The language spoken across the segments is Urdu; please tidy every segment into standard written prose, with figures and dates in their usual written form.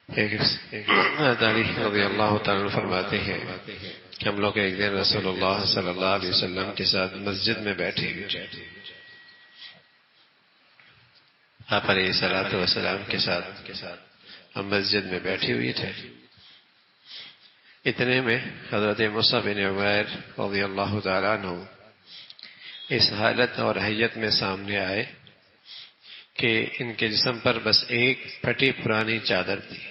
رضی اللہ تعالیٰ فرماتے ہیں کہ ہم لوگ ایک دن رسول اللہ صلی اللہ علیہ وسلم کے ساتھ مسجد میں بیٹھے ہوئے تھے. آپ علیہ الصلوۃ والسلام کے ساتھ ہم مسجد میں بیٹھے ہوئے تھے. اتنے میں حضرت مصعب بن عمیر رضی اللہ تعالیٰ عنہ اس حالت اور حیت میں سامنے آئے کہ ان کے جسم پر بس ایک پھٹی پرانی چادر تھی.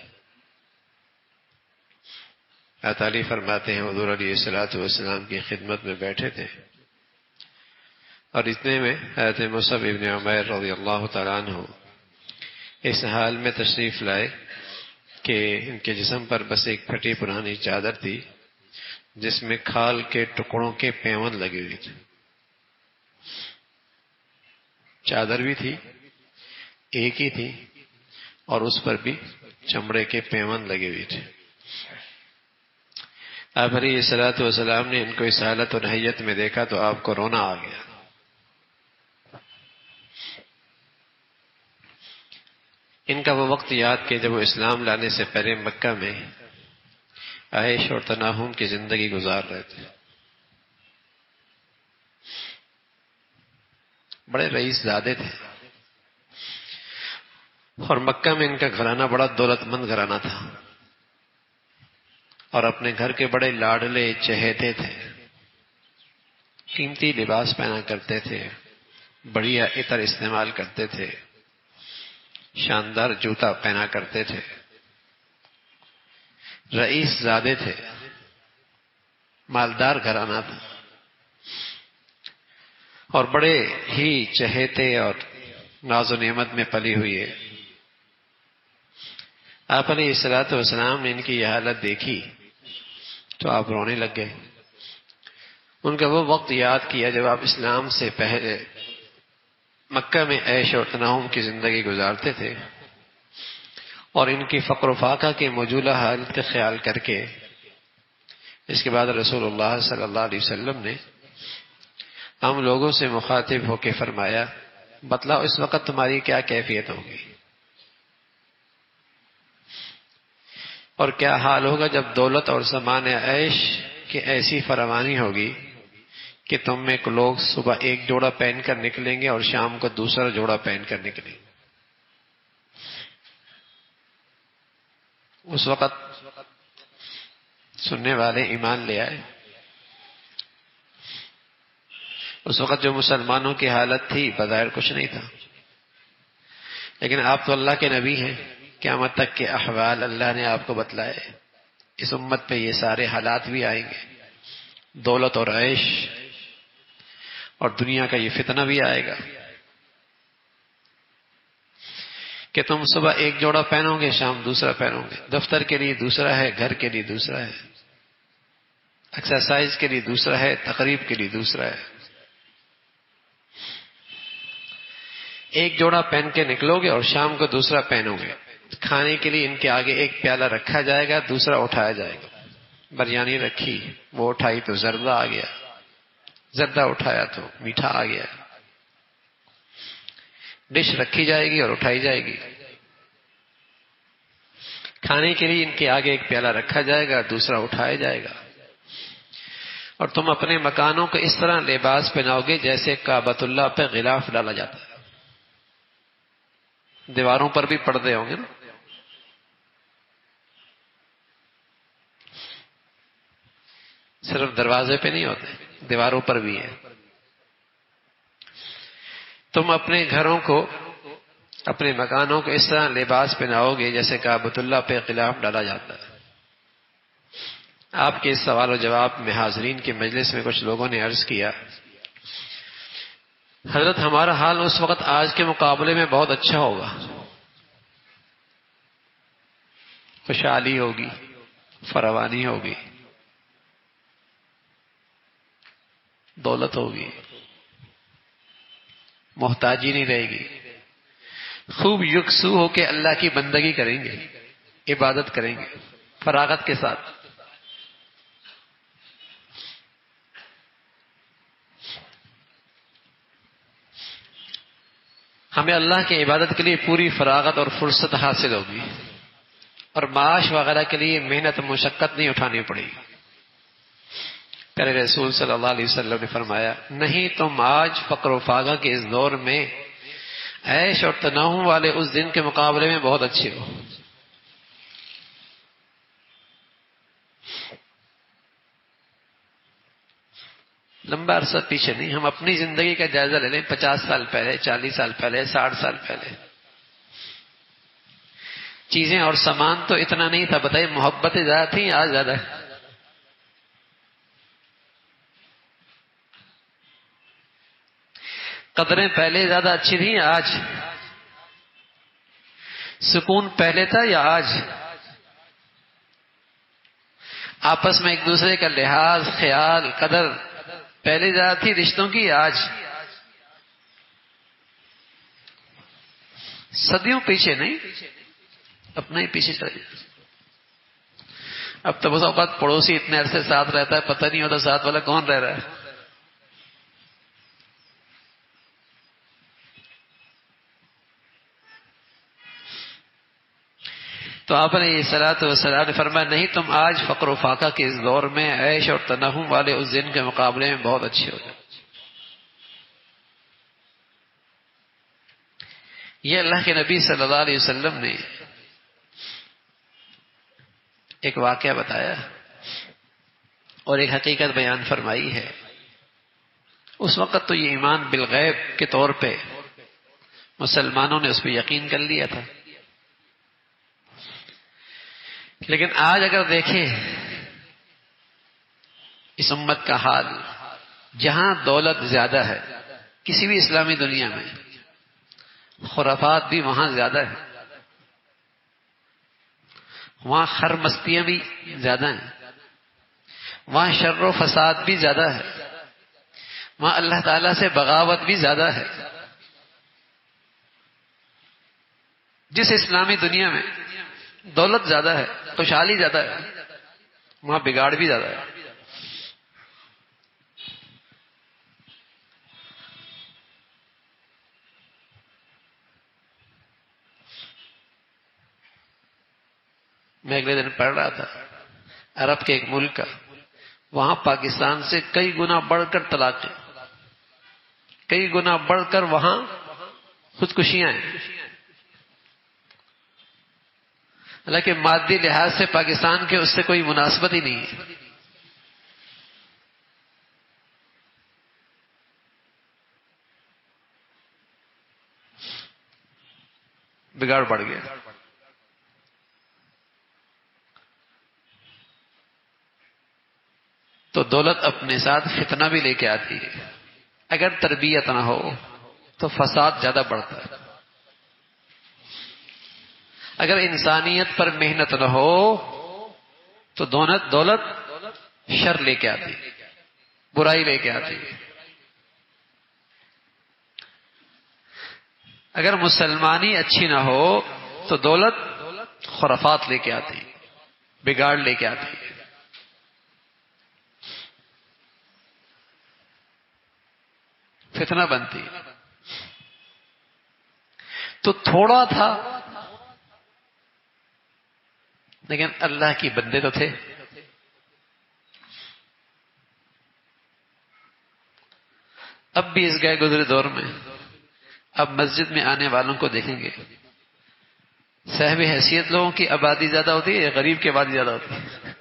عطالی فرماتے ہیں حضور علیہ الصلوۃ والسلام کی خدمت میں بیٹھے تھے اور اتنے میں حضرت مصعب بن عمیر رضی اللہ تعالیٰ عنہ اس حال میں تشریف لائے کہ ان کے جسم پر بس ایک پھٹی پرانی چادر تھی جس میں کھال کے ٹکڑوں کے پیون لگے ہوئے تھے. چادر بھی تھی ایک ہی تھی اور اس پر بھی چمڑے کے پیون لگے ہوئے تھے. آپ علیہ الصلوۃ والسلام نے ان کو اس حالت اور حیت میں دیکھا تو آپ کو رونا آ گیا. ان کا وہ وقت یاد کہ جب وہ اسلام لانے سے پہلے مکہ میں عیش اور تنعم کی زندگی گزار رہے تھے. بڑے رئیس زادے تھے اور مکہ میں ان کا گھرانہ بڑا دولت مند گھرانہ تھا اور اپنے گھر کے بڑے لاڈلے چہیتے تھے. قیمتی لباس پہنا کرتے تھے، بڑھیا عطر استعمال کرتے تھے، شاندار جوتا پہنا کرتے تھے. رئیس زادے تھے، مالدار گھرانہ تھا اور بڑے ہی چہیتے اور ناز و نعمت میں پلی ہوئی ہے. آپ علیہ الصلوۃ والسلام نے ان کی یہ حالت دیکھی تو آپ رونے لگ گئے. ان کا وہ وقت یاد کیا جب آپ اسلام سے پہلے مکہ میں عیش اور تنعم کی زندگی گزارتے تھے اور ان کی فقر و فاقہ کے موجودہ حالت کا خیال کر کے اس کے بعد رسول اللہ صلی اللہ علیہ وسلم نے ہم لوگوں سے مخاطب ہو کے فرمایا، بتلاؤ اس وقت تمہاری کیا کیفیت ہوگی اور کیا حال ہوگا جب دولت اور سامان عیش کی ایسی فراوانی ہوگی کہ تم میں لوگ صبح ایک جوڑا پہن کر نکلیں گے اور شام کو دوسرا جوڑا پہن کر نکلیں گے. اس وقت سننے والے ایمان لے آئے. اس وقت جو مسلمانوں کی حالت تھی بظاہر کچھ نہیں تھا، لیکن آپ تو اللہ کے نبی ہیں، قیامت تک کے احوال اللہ نے آپ کو بتلائے. اس امت پہ یہ سارے حالات بھی آئیں گے، دولت اور عیش اور دنیا کا یہ فتنہ بھی آئے گا کہ تم صبح ایک جوڑا پہنو گے، شام دوسرا پہنو گے، دفتر کے لیے دوسرا ہے، گھر کے لیے دوسرا ہے، ایکسرسائز کے لیے دوسرا ہے، تقریب کے لیے دوسرا ہے. ایک جوڑا پہن کے نکلو گے اور شام کو دوسرا پہنو گے. کھانے کے لیے ان کے آگے ایک پیالہ رکھا جائے گا، دوسرا اٹھایا جائے گا. بریانی رکھی، وہ اٹھائی تو زردہ آ گیا، زردہ اٹھایا تو میٹھا آ گیا. ڈش رکھی جائے گی اور اٹھائی جائے گی. کھانے کے لیے ان کے آگے ایک پیالہ رکھا جائے گا، دوسرا اٹھایا جائے گا. اور تم اپنے مکانوں کو اس طرح لباس پہناؤ گے جیسے کعبۃ اللہ پہ غلاف ڈالا جاتا ہے. دیواروں پر بھی پردے ہوں گے نا. صرف دروازے پہ نہیں ہوتے، دیواروں پر بھی ہے. تم اپنے گھروں کو، اپنے مکانوں کو اس طرح لباس پہناؤ گے جیسے کعبۃ اللہ پہ غلاف ڈالا جاتا ہے. آپ کے اس سوال و جواب میں حاضرین کے مجلس میں کچھ لوگوں نے عرض کیا، حضرت ہمارا حال اس وقت آج کے مقابلے میں بہت اچھا ہوگا. خوشحالی ہوگی، فراوانی ہوگی، دولت ہوگی، محتاجی نہیں رہے گی. خوب یکسو ہو کے اللہ کی بندگی کریں گے، عبادت کریں گے فراغت کے ساتھ. ہمیں اللہ کی عبادت کے لیے پوری فراغت اور فرصت حاصل ہوگی. اور معاش وغیرہ کے لیے محنت مشقت نہیں اٹھانی پڑی. پیارے رسول صلی اللہ علیہ وسلم نے فرمایا نہیں تم آج فقر و فاقہ کے اس دور میں عیش اور تنوع والے اس دن کے مقابلے میں بہت اچھے ہو. لمبا عرصہ پیچھے نہیں، ہم اپنی زندگی کا جائزہ لے لیں. 50 سال پہلے، 40 سال پہلے، 60 سال پہلے چیزیں اور سامان تو اتنا نہیں تھا. بتائیے محبتیں زیادہ تھیں، آج زیادہ ہے. قدریں پہلے زیادہ اچھی تھیں، آج سکون پہلے تھا یا آج؟ آپس میں ایک دوسرے کا لحاظ، خیال، قدر پہلے زیادہ تھی رشتوں کی، آج؟ صدیوں پیچھے نہیں، اپنے ہی پیچھے چلے جائے. اب تو بس اوقات پڑوسی اتنے عرصے ساتھ رہتا ہے پتہ نہیں ہوتا ساتھ والا کون رہ رہا ہے. تو آپ نے صلاۃ والسلام نے فرمایا نہیں تم آج فقر و فاقہ کے اس دور میں عیش اور تنہم والے اس دن کے مقابلے میں بہت اچھے ہو جائے. یہ اللہ کے نبی صلی اللہ علیہ وسلم نے ایک واقعہ بتایا اور ایک حقیقت بیان فرمائی ہے. اس وقت تو یہ ایمان بالغیب کے طور پہ مسلمانوں نے اس پہ یقین کر لیا تھا، لیکن آج اگر دیکھیں اس امت کا حال، جہاں دولت زیادہ ہے کسی بھی اسلامی دنیا میں، خرافات بھی وہاں زیادہ ہے، وہاں خرمستیاں بھی زیادہ ہیں، وہاں شر و فساد بھی زیادہ ہے، وہاں اللہ تعالیٰ سے بغاوت بھی زیادہ ہے. جس اسلامی دنیا میں دولت زیادہ ہے، خوشحالی زیادہ ہے، وہاں بگاڑ بھی زیادہ ہے. میں اگلے دن پڑھ رہا تھا عرب کے ایک ملک کا، وہاں پاکستان سے کئی گنا بڑھ کر طلاقیں، کئی گنا بڑھ کر وہاں خودکشیاں ہیں. حالانکہ مادی لحاظ سے پاکستان کے اس سے کوئی مناسبت ہی نہیں ہے. بگاڑ بڑھ گیا. تو دولت اپنے ساتھ فتنہ بھی لے کے آتی ہے. اگر تربیت نہ ہو تو فساد زیادہ بڑھتا ہے. اگر انسانیت پر محنت نہ ہو تو دولت شر لے کے آتی، برائی لے کے آتی. اگر مسلمانی اچھی نہ ہو تو دولت خرافات لے کے آتی، بگاڑ لے کے آتی. فتنہ بنتی. تو تھوڑا تھا لیکن اللہ کی بندے تو تھے. اب بھی اس گئے گزرے دور میں اب مسجد میں آنے والوں کو دیکھیں گے، صاحب حیثیت لوگوں کی آبادی زیادہ ہوتی ہے یا غریب کی آبادی زیادہ ہوتی ہے؟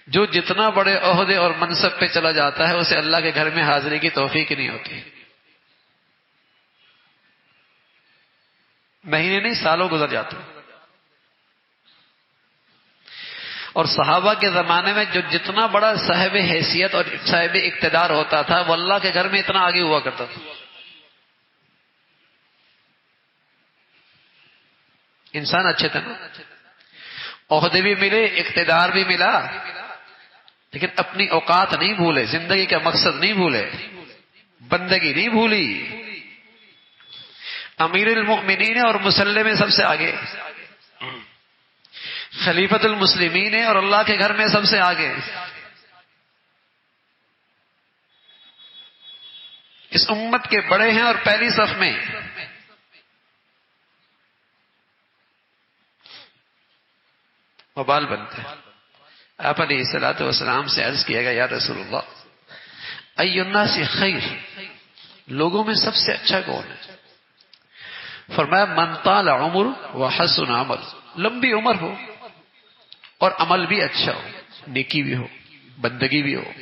جو جتنا بڑے عہدے اور منصب پہ چلا جاتا ہے اسے اللہ کے گھر میں حاضری کی توفیق نہیں ہوتی. مہینے نہیں سالوں گزر جاتے. اور صحابہ کے زمانے میں جو جتنا بڑا صاحب حیثیت اور صاحب اقتدار ہوتا تھا وہ اللہ کے گھر میں اتنا آگے ہوا کرتا تھا. انسان اچھے تھے نا، عہدے بھی ملے، اقتدار بھی ملا، لیکن اپنی اوقات نہیں بھولے، زندگی کا مقصد نہیں بھولے، بندگی نہیں بھولی. امیر المؤمنین اور مسلح میں سب سے آگے، خلیفۃ المسلمین اور اللہ کے گھر میں سب سے آگے. اس امت کے بڑے ہیں اور پہلی صف میں. وبال بنتا ہے. آپ علیہ الصلوۃ والسلام سے عرض کیا گیا یا رسول اللہ ای الناس خیر، لوگوں میں سب سے اچھا کون ہے؟ فرمایا من طال عمر وحسن عمل، لمبی عمر ہو اور عمل بھی اچھا ہو، نیکی بھی ہو، بندگی بھی ہو.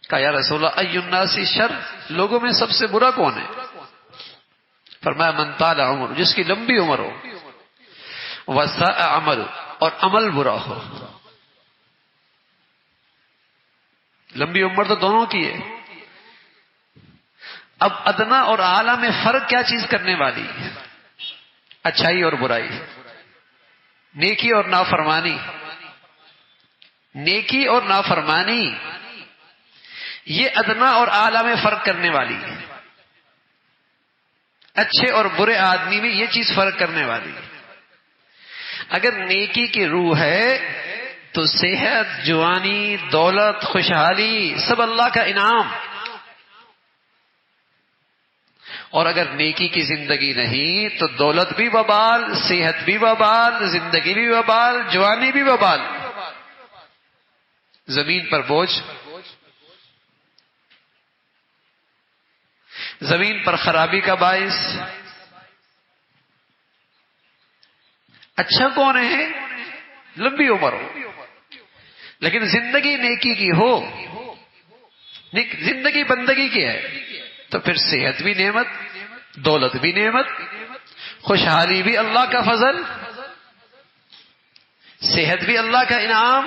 کہا یا رسول اللہ ای الناس شر، لوگوں میں سب سے برا کون ہے؟ فرمایا من طال عمر، جس کی لمبی عمر ہو، وساء عمل، اور عمل برا ہو. لمبی عمر تو دونوں کی ہے. اب ادنا اور اعلیٰ میں فرق کیا چیز کرنے والی ہے؟ اچھائی اور برائی، نیکی اور نافرمانی. نیکی اور نافرمانی یہ ادنا اور اعلیٰ میں فرق کرنے والی ہے. اچھے اور برے آدمی میں یہ چیز فرق کرنے والی ہے. اگر نیکی کی روح ہے تو صحت، جوانی، دولت، خوشحالی سب اللہ کا انعام. اور اگر نیکی کی زندگی نہیں تو دولت بھی وبال، صحت بھی وبال، زندگی بھی وبال، جوانی بھی وبال. زمین پر بوجھ، زمین پر خرابی کا باعث. اچھا کون ہے؟ لمبی عمر ہو لیکن زندگی نیکی کی ہو، زندگی بندگی کی ہے، تو پھر صحت بھی نعمت، دولت بھی نعمت، خوشحالی بھی اللہ کا فضل، صحت بھی اللہ کا انعام.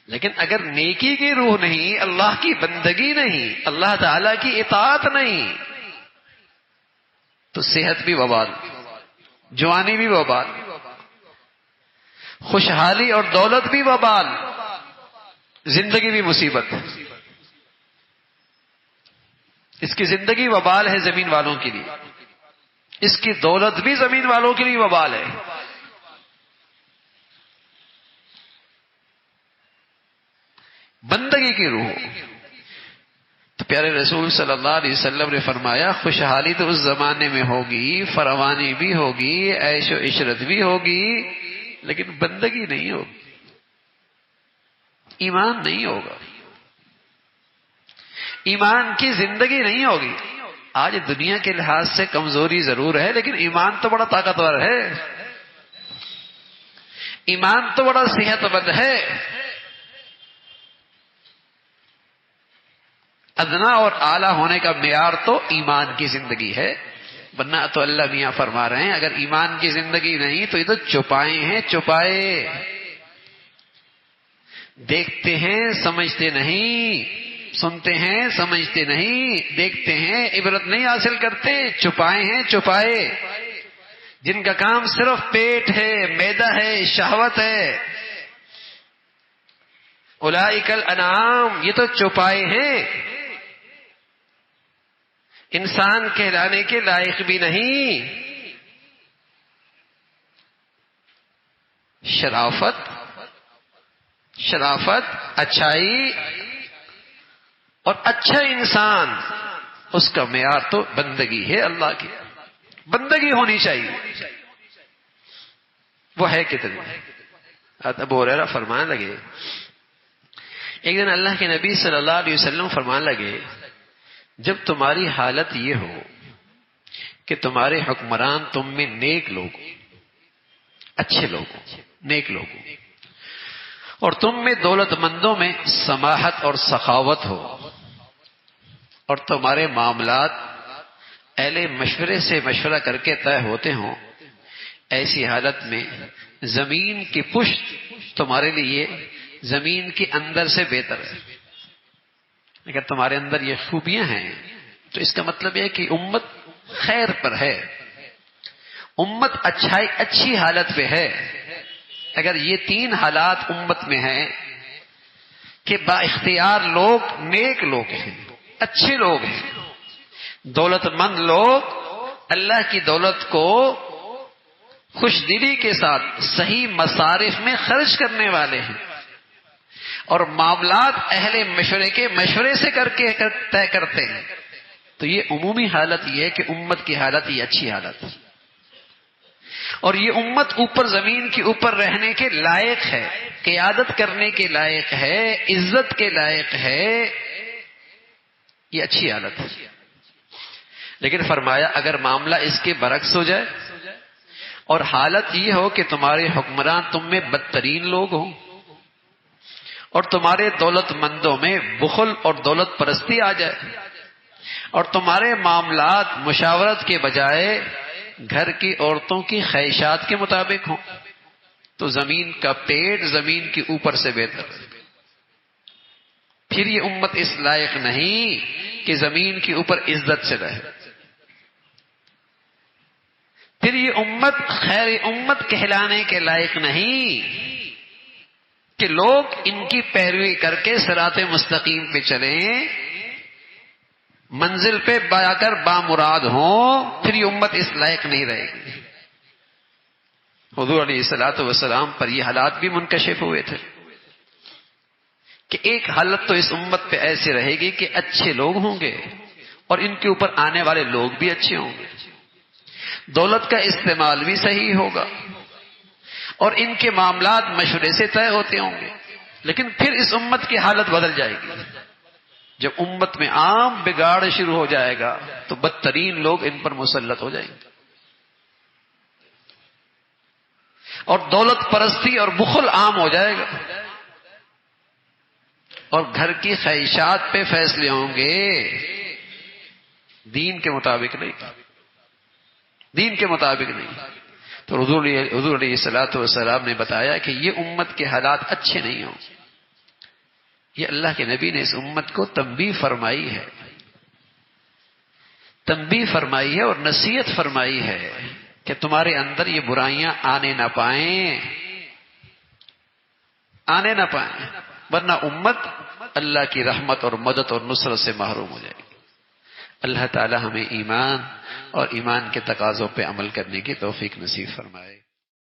لیکن اگر نیکی کی روح نہیں، اللہ کی بندگی نہیں، اللہ تعالی کی اطاعت نہیں، تو صحت بھی وبال، جوانی بھی وبال، خوشحالی اور دولت بھی وبال، زندگی بھی مصیبت. اس کی زندگی وبال ہے زمین والوں کے لیے، اس کی دولت بھی زمین والوں کے لیے وبال ہے. بندگی کی روح. تو پیارے رسول صلی اللہ علیہ وسلم نے فرمایا خوشحالی تو اس زمانے میں ہوگی، فراوانی بھی ہوگی، عیش و عشرت بھی ہوگی، لیکن بندگی نہیں ہوگی، ایمان نہیں ہوگا، ایمان کی زندگی نہیں ہوگی. آج دنیا کے لحاظ سے کمزوری ضرور ہے لیکن ایمان تو بڑا طاقتور ہے، ایمان تو بڑا صحت مند ہے. ادنا اور اعلیٰ ہونے کا معیار تو ایمان کی زندگی ہے. ورنہ تو اللہ میاں فرما رہے ہیں اگر ایمان کی زندگی نہیں تو یہ تو چوپائے ہیں، چوپائے. دیکھتے ہیں سمجھتے نہیں، سنتے ہیں سمجھتے نہیں، دیکھتے ہیں عبرت نہیں حاصل کرتے، چوپائے ہیں، چوپائے. جن کا کام صرف پیٹ ہے، معدہ ہے، شہوت ہے. اولئک الانعام، یہ تو چوپائے ہیں، انسان کہلانے کے لائق بھی نہیں. شرافت، اچھائی اور اچھا انسان، اس کا معیار تو بندگی ہے اللہ کی. بندگی ہونی چاہیے. وہ ہے کتنی؟ ابو ہریرہ فرمانے لگے ایک دن اللہ کے نبی صلی اللہ علیہ وسلم فرمانے لگے جب تمہاری حالت یہ ہو کہ تمہارے حکمران تم میں نیک لوگ، اچھے لوگ، نیک لوگ، اور تم میں دولت مندوں میں سماحت اور سخاوت ہو، اور تمہارے معاملات اہل مشورے سے مشورہ کر کے طے ہوتے ہوں، ایسی حالت میں زمین کی پشت تمہارے لیے زمین کے اندر سے بہتر ہے. اگر تمہارے اندر یہ خوبیاں ہیں تو اس کا مطلب یہ کہ امت خیر پر ہے، امت اچھی حالت پہ ہے. اگر یہ تین حالات امت میں ہیں کہ با اختیار لوگ نیک لوگ ہیں، اچھے لوگ ہیں، دولت مند لوگ اللہ کی دولت کو خوش دلی کے ساتھ صحیح مصارف میں خرچ کرنے والے ہیں، اور معاملات اہل مشورے کے مشورے سے کر کے طے کرتے ہیں، تو یہ عمومی حالت یہ ہے کہ امت کی حالت یہ اچھی حالت ہے. اور یہ امت اوپر زمین کے اوپر رہنے کے لائق ہے، قیادت کرنے کے لائق ہے، عزت کے لائق ہے، یہ اچھی حالت ہے۔ لیکن فرمایا اگر معاملہ اس کے برعکس ہو جائے اور حالت یہ ہو کہ تمہارے حکمران تم میں بدترین لوگ ہوں اور تمہارے دولت مندوں میں بخل اور دولت پرستی آ جائے اور تمہارے معاملات مشاورت کے بجائے گھر کی عورتوں کی خواہشات کے مطابق ہوں تو زمین کا پیٹ زمین کے اوپر سے بہتر ہے۔ پھر یہ امت اس لائق نہیں کہ زمین کے اوپر عزت سے رہے، پھر یہ امت خیر امت کہلانے کے لائق نہیں کہ لوگ ان کی پیروی کر کے صراط مستقیم پہ چلیں، منزل پہ جا کر بامراد ہوں، پھر یہ امت اس لائق نہیں رہے گی۔ حضور علیہ الصلوۃ والسلام پر یہ حالات بھی منکشف ہوئے تھے کہ ایک حالت تو اس امت پہ ایسے رہے گی کہ اچھے لوگ ہوں گے اور ان کے اوپر آنے والے لوگ بھی اچھے ہوں گے، دولت کا استعمال بھی صحیح ہوگا اور ان کے معاملات مشورے سے طے ہوتے ہوں گے۔ لیکن پھر اس امت کی حالت بدل جائے گی، جب امت میں عام بگاڑ شروع ہو جائے گا تو بدترین لوگ ان پر مسلط ہو جائیں گے اور دولت پرستی اور بخل عام ہو جائے گا اور گھر کی خواہشات پہ فیصلے ہوں گے، دین کے مطابق نہیں، دین کے مطابق نہیں۔ تو حضور علیہ الصلوۃ والسلام نے بتایا کہ یہ امت کے حالات اچھے نہیں ہوں۔ یہ اللہ کے نبی نے اس امت کو تنبیہ فرمائی ہے، تنبیہ فرمائی ہے اور نصیحت فرمائی ہے کہ تمہارے اندر یہ برائیاں آنے نہ پائیں، آنے نہ پائیں، ورنہ امت اللہ کی رحمت اور مدد اور نصرت سے محروم ہو جائے گی۔ اللہ تعالی ہمیں ایمان اور ایمان کے تقاضوں پہ عمل کرنے کی توفیق نصیب فرمائے۔